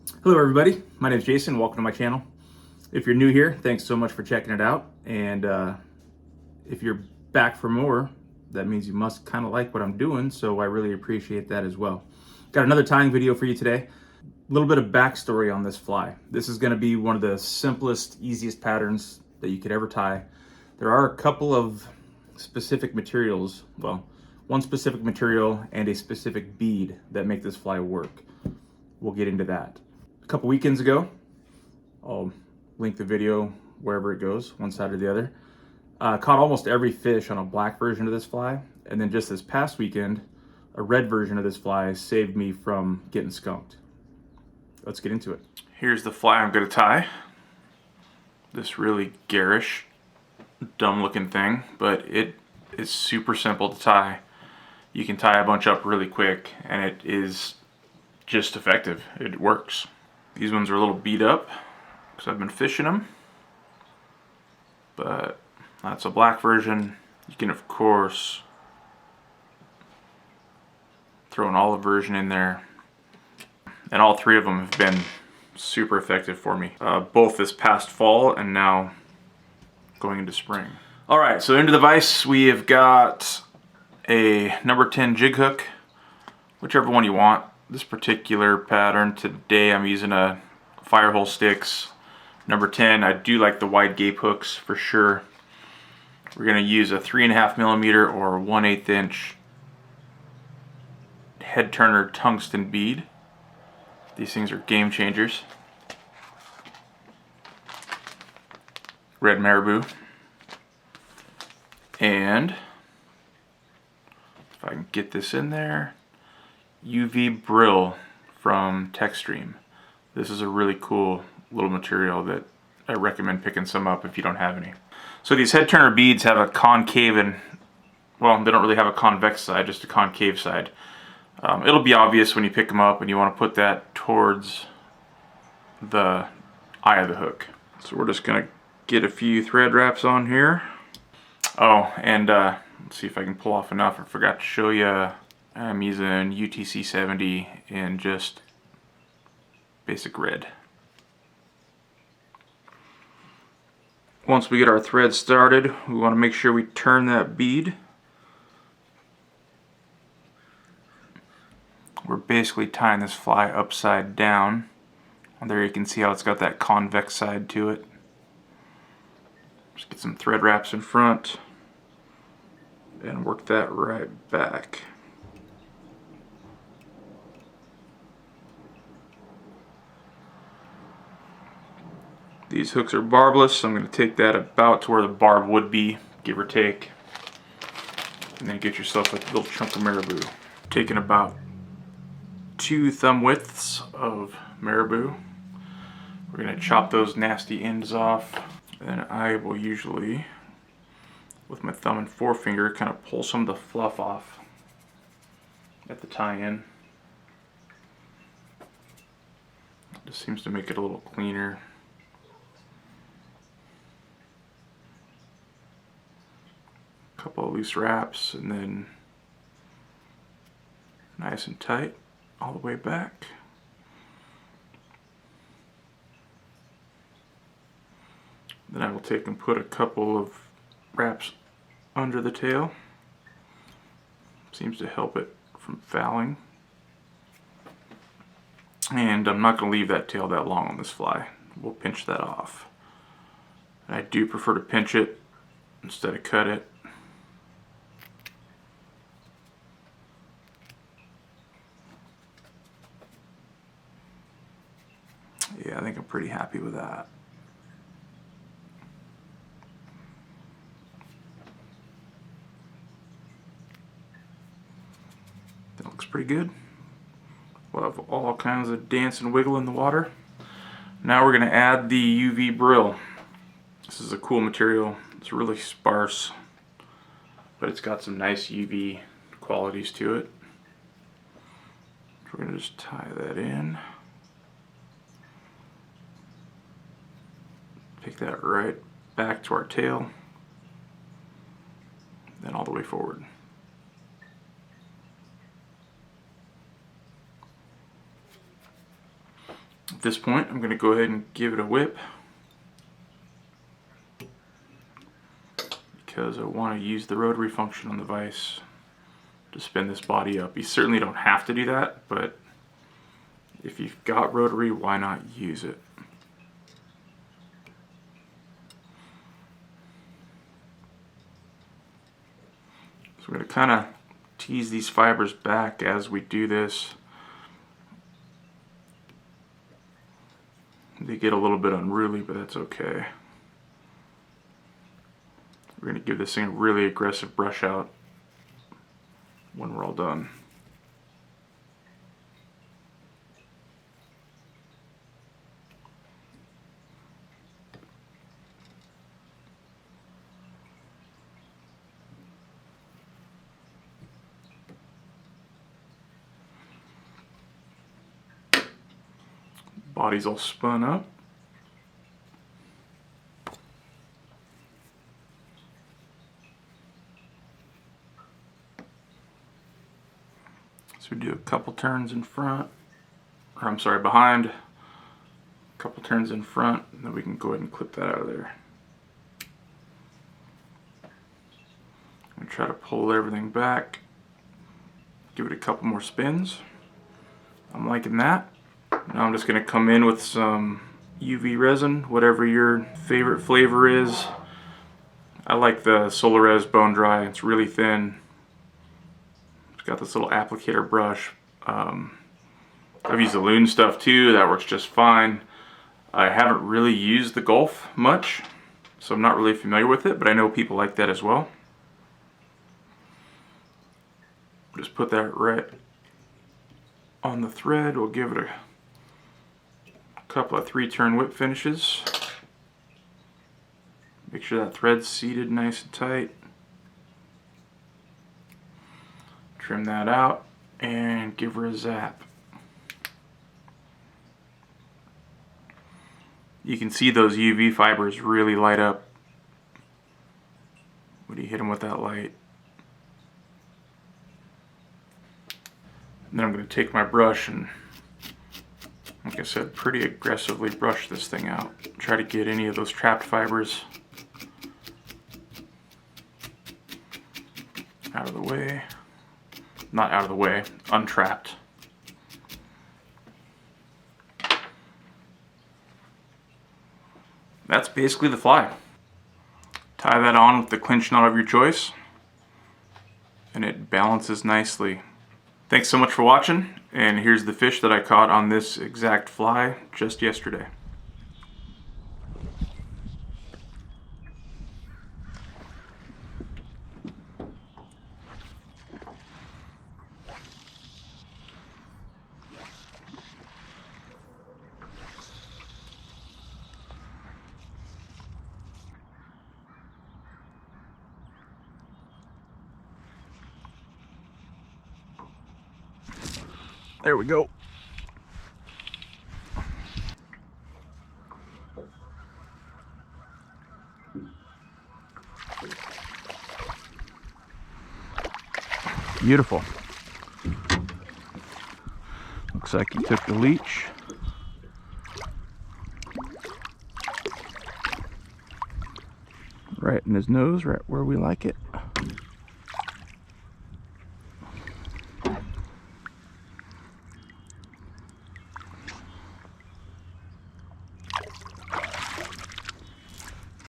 Hello everybody, my name is Jason. Welcome to my channel. If you're new here, thanks so much for checking it out. And if you're back for more, that means you must kind of like what I'm doing, so I really appreciate that as well. Got another tying video for you today. A little bit of backstory on this fly. This is going to be one of the simplest, easiest patterns that you could ever tie. There are a couple of specific materials, well, one specific material and a specific bead that make this fly work. We'll get into that. A couple weekends ago, I'll link the video wherever it goes, one side or the other. Caught almost every fish on a black version of this fly, and then just this past weekend, a red version of this fly saved me from getting skunked. Let's get into it. Here's the fly I'm going to tie. This really garish, dumb looking thing, but it is super simple to tie. You can tie a bunch up really quick, and it is just effective. It works. These ones are a little beat up because I've been fishing them, but that's a black version. You can of course throw an olive version in there, and all three of them have been super effective for me, both this past fall and now going into spring. All right, so into the vise we have got a number 10 jig hook, whichever one you want. This particular pattern today I'm using a Firehole Sticks number 10. I do like the wide gape hooks for sure. We're going to use a 3.5 millimeter or 1/8 inch head turner tungsten bead. These things are game changers. Red Marabou. And if I can get this in there, UV Brill from Techstream. This is a really cool little material that I recommend picking some up if you don't have any. So these head turner beads have a concave and, well, they don't really have a convex side, just a concave side. It'll be obvious when you pick them up and you want to put that towards the eye of the hook. So we're just going to get a few thread wraps on here. Oh, and let's see if I can pull off enough. I forgot to show you. I'm using UTC 70 in just basic red. Once we get our thread started, we want to make sure we turn that bead. We're basically tying this fly upside down. And there you can see how it's got that convex side to it. Just get some thread wraps in front and work that right back. These hooks are barbless, so I'm going to take that about to where the barb would be, give or take. And then get yourself a little chunk of marabou. Taking about 2 thumb widths of marabou. We're going to chop those nasty ends off. Then I will usually, with my thumb and forefinger, kind of pull some of the fluff off at the tie-in. Just seems to make it a little cleaner. Couple of loose wraps, and then nice and tight all the way back. Then I will take and put a couple of wraps under the tail. Seems to help it from fouling. And I'm not going to leave that tail that long on this fly. We'll pinch that off. And I do prefer to pinch it instead of cut it. Yeah, I think I'm pretty happy with that. That looks pretty good. We'll have all kinds of dance and wiggle in the water. Now we're going to add the UV Brill. This is a cool material. It's really sparse, but it's got some nice UV qualities to it. So we're going to just tie that in. Take that right back to our tail, then all the way forward. At this point, I'm going to go ahead and give it a whip because I want to use the rotary function on the vise to spin this body up. You certainly don't have to do that, but if you've got rotary, why not use it? So we're going to kind of tease these fibers back as we do this. They get a little bit unruly, but that's okay. We're going to give this thing a really aggressive brush out when we're all done. Body's all spun up. So we do a couple turns in front, or I'm sorry, behind, a couple turns in front, and then we can go ahead and clip that out of there. I'm going to try to pull everything back, give it a couple more spins. I'm liking that. Now I'm just going to come in with some UV resin, whatever your favorite flavor is. I like the Solarez Bone Dry. It's really thin. It's got this little applicator brush. I've used the Loon stuff too. That works just fine. I haven't really used the Gulf much, so I'm not really familiar with it, but I know people like that as well. Just put that right on the thread. We'll give it a couple of 3-turn whip finishes. Make sure that thread's seated nice and tight. Trim that out and give her a zap. You can see those UV fibers really light up when you hit them with that light. And then I'm going to take my brush and, like I said, pretty aggressively brush this thing out. Try to get any of those trapped fibers out of the way. Not out of the way, untrapped. That's basically the fly. Tie that on with the clinch knot of your choice, and it balances nicely. Thanks so much for watching, and here's the fish that I caught on this exact fly just yesterday. There we go. Beautiful. Looks like he took the leech. Right in his nose, right where we like it.